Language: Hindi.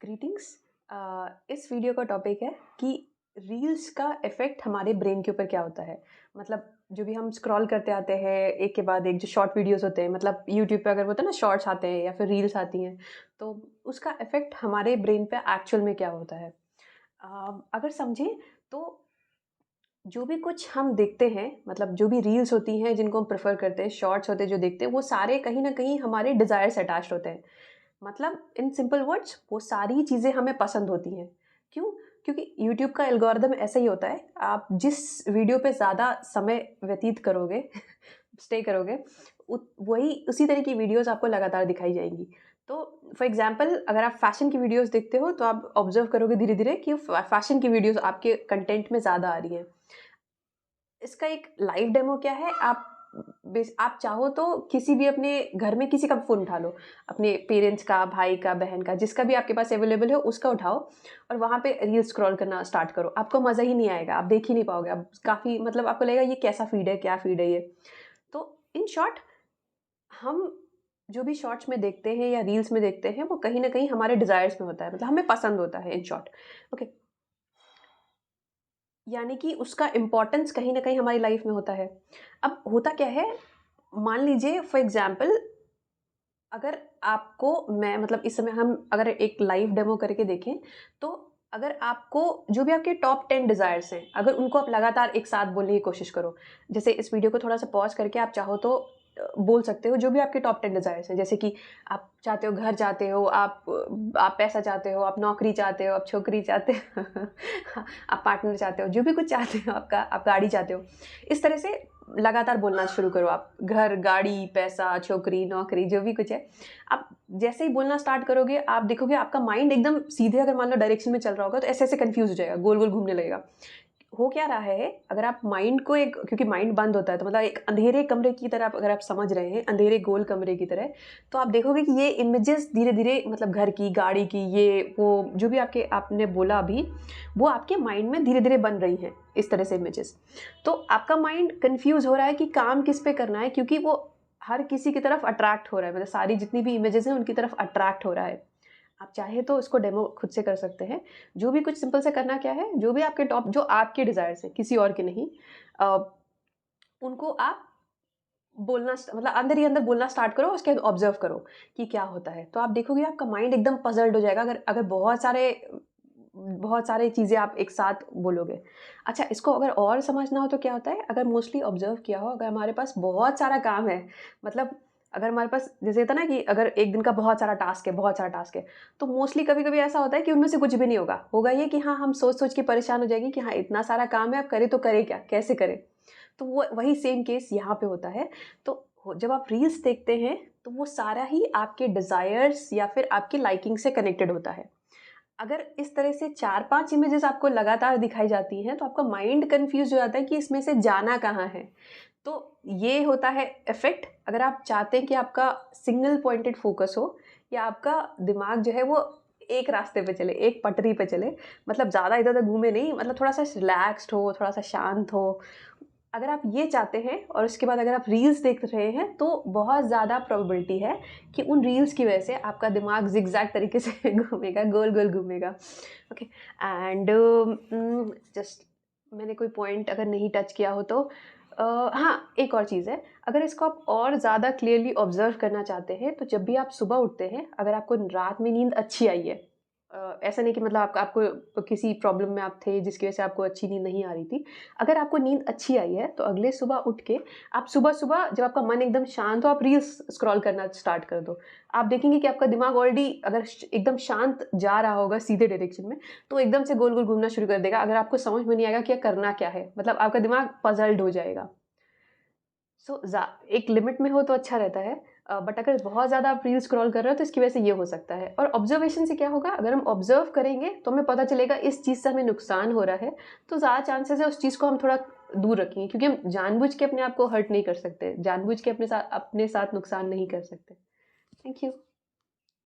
ग्रीटिंग्स। इस वीडियो का टॉपिक है कि रील्स का इफेक्ट हमारे ब्रेन के ऊपर क्या होता है। मतलब जो भी हम स्क्रॉल करते आते हैं एक के बाद एक जो शॉर्ट वीडियोस होते हैं, मतलब यूट्यूब पे अगर होता है ना शॉर्ट्स आते हैं या फिर रील्स आती हैं, तो उसका इफेक्ट हमारे ब्रेन पे एक्चुअल में क्या होता है। अगर समझें तो जो भी कुछ हम देखते हैं, मतलब जो भी रील्स होती हैं जिनको हम प्रेफर करते हैं, शॉर्ट्स होते हैं जो देखते हैं, वो सारे कहीं ना कहीं हमारे डिज़ायर से अटैच्ड होते हैं। मतलब इन सिंपल वर्ड्स वो सारी चीज़ें हमें पसंद होती हैं। क्यों? क्योंकि यूट्यूब का एल्गोरिदम ऐसा ही होता है। आप जिस वीडियो पे ज़्यादा समय व्यतीत करोगे स्टे करोगे, वही उसी तरह की वीडियोस आपको लगातार दिखाई जाएंगी। तो फॉर एग्जांपल अगर आप फैशन की वीडियोस देखते हो तो आप ऑब्जर्व करोगे धीरे धीरे कि फैशन की वीडियोस आपके कंटेंट में ज़्यादा आ रही हैं। इसका एक लाइव डेमो क्या है, आप चाहो तो किसी भी अपने घर में किसी का भी फ़ोन उठा लो, अपने पेरेंट्स का, भाई का, बहन का, जिसका भी आपके पास अवेलेबल है उसका उठाओ और वहाँ पे रील स्क्रॉल करना स्टार्ट करो। आपको मज़ा ही नहीं आएगा, आप देख ही नहीं पाओगे। आप काफ़ी मतलब आपको लगेगा ये कैसा फ़ीड है, क्या फ़ीड है ये। तो इन शॉर्ट हम जो भी शॉर्ट्स में देखते हैं या रील्स में देखते हैं वो कहीं न कहीं हमारे डिज़ायर्स में होता है, मतलब हमें पसंद होता है इन शॉर्ट। ओके। यानी कि उसका इम्पोर्टेंस कहीं न कहीं हमारी लाइफ में होता है। अब होता क्या है, मान लीजिए फॉर एग्ज़ाम्पल अगर आपको मैं मतलब इस समय हम अगर एक लाइव डेमो करके देखें, तो अगर आपको जो भी आपके टॉप 10 डिज़ायर्स हैं, अगर उनको आप लगातार एक साथ बोलने की कोशिश करो। जैसे इस वीडियो को थोड़ा-सा पॉज़ करके आप चाहो तो बोल सकते हो जो भी आपके टॉप 10 डिज़ायर्स हैं। जैसे कि आप चाहते हो, घर चाहते हो, आप पैसा चाहते हो, आप नौकरी चाहते हो, आप छोकरी चाहते हो, आप पार्टनर चाहते हो, जो भी कुछ चाहते हो, आप गाड़ी चाहते हो। इस तरह से लगातार बोलना शुरू करो आप। घर, गाड़ी, पैसा, छोकरी, नौकरी जो भी कुछ है। आप जैसे ही बोलना स्टार्ट करोगे, आप देखोगे आपका माइंड एकदम सीधे अगर मान लो डायरेक्शन में चल रहा होगा, तो ऐसे-ऐसे कन्फ्यूज़ हो जाएगा, गोल-गोल घूमने लगेगा। हो क्या रहा है, अगर आप माइंड को एक क्योंकि माइंड बंद होता है, तो मतलब एक अंधेरे कमरे की तरह अगर आप समझ रहे हैं, अंधेरे गोल कमरे की तरह, तो आप देखोगे कि ये इमेजेस धीरे-धीरे मतलब घर की, गाड़ी की, ये वो जो भी आपने बोला अभी, वो आपके माइंड में धीरे-धीरे बन रही हैं, इस तरह से इमेजेस। तो आपका माइंड कन्फ्यूज़ हो रहा है कि काम किस पे करना है, क्योंकि वो हर किसी की तरफ अट्रैक्ट हो रहा है, मतलब सारी जितनी भी इमेजेस हैं, उनकी तरफ अट्रैक्ट हो रहा है। आप चाहे तो इसको डेमो खुद से कर सकते हैं। जो भी कुछ सिंपल से करना क्या है, जो भी आपके टॉप जो आपके डिज़ायर्स हैं, किसी और के नहीं, अ, उनको आप बोलना मतलब अंदर ही अंदर बोलना स्टार्ट करो, उसके बाद ऑब्ज़र्व करो कि क्या होता है। तो आप देखोगे आपका माइंड एकदम पज़ल्ड हो जाएगा अगर अगर बहुत सारे चीज़ें आप एक साथ बोलोगे। अच्छा, इसको अगर और समझना हो तो क्या होता है, अगर मोस्टली ऑब्ज़र्व किया हो, अगर हमारे पास बहुत सारा काम है, मतलब अगर हमारे पास जैसे होता है ना कि अगर एक दिन का बहुत सारा टास्क है, तो मोस्टली कभी-कभी ऐसा होता है कि उनमें से कुछ भी नहीं होगा। होगा ये कि हाँ, हम सोच-सोच के परेशान हो जाएँगे कि हाँ, इतना सारा काम है, अब करें तो करें क्या? कैसे करें? तो वो वही सेम केस यहाँ पे होता है। तो जब आप रील्स देखते हैं, तो वो सारा ही आपके डिज़ायर्स या फिर आपकी लाइकिंग से कनेक्टेड होता है। अगर इस तरह से 4-5 इमेजेस आपको लगातार दिखाई जाती हैं, तो आपका माइंड कन्फ्यूज़ हो जाता है कि इसमें से जाना कहाँ है। तो ये होता है इफ़ेक्ट। अगर आप चाहते हैं कि आपका सिंगल पॉइंटेड फ़ोकस हो या आपका दिमाग जो है वो एक रास्ते पे चले, एक पटरी पे चले, मतलब ज़्यादा इधर-उधर घूमे नहीं, मतलब थोड़ा-सा रिलैक्स्ड हो, थोड़ा-सा शांत हो। अगर आप ये चाहते हैं और उसके बाद अगर आप रील्स देख रहे हैं, तो बहुत ज़्यादा प्रोबेबिलिटी है कि उन रील्स की वजह से आपका दिमाग ज़िगज़ैग तरीके से घूमेगा, गोल-गोल घूमेगा। ओके। एंड जस्ट मैंने कोई पॉइंट अगर नहीं टच किया हो तो हाँ, एक और चीज़ है, अगर इसको आप और ज़्यादा क्लियरली ऑब्ज़र्व करना चाहते हैं, तो जब भी आप सुबह उठते हैं, अगर आपको रात में नींद अच्छी आई है, ऐसा नहीं कि मतलब आपको किसी प्रॉब्लम में आप थे जिसकी वजह से आपको अच्छी नींद नहीं आ रही थी। अगर आपको नींद अच्छी आई है, तो अगले सुबह उठ के आप सुबह-सुबह जब आपका मन एकदम शांत हो, आप रील्स स्क्रॉल करना स्टार्ट कर दो। आप देखेंगे कि आपका दिमाग ऑलरेडी अगर एकदम शांत जा रहा होगा सीधे डायरेक्शन में, तो एकदम से गोल-गोल घूमना शुरू कर देगा। अगर आपको समझ में नहीं आएगा कि करना क्या है, मतलब आपका दिमाग पज़ल्ड हो जाएगा। सो ज़ा एक लिमिट में हो तो अच्छा रहता है, बट अगर बहुत ज़्यादा आप रील स्क्रॉल कर रहे हो तो इसकी वजह से ये हो सकता है। और ऑब्जर्वेशन से क्या होगा, अगर हम ऑब्जर्व करेंगे तो हमें पता चलेगा इस चीज़ से हमें नुकसान हो रहा है, तो ज़्यादा चांसेस है उस चीज़ को हम थोड़ा दूर रखेंगे, क्योंकि हम जानबूझ के अपने आप को हर्ट नहीं कर सकते, जानबूझ के अपने साथ नुकसान नहीं कर सकते। Thank you.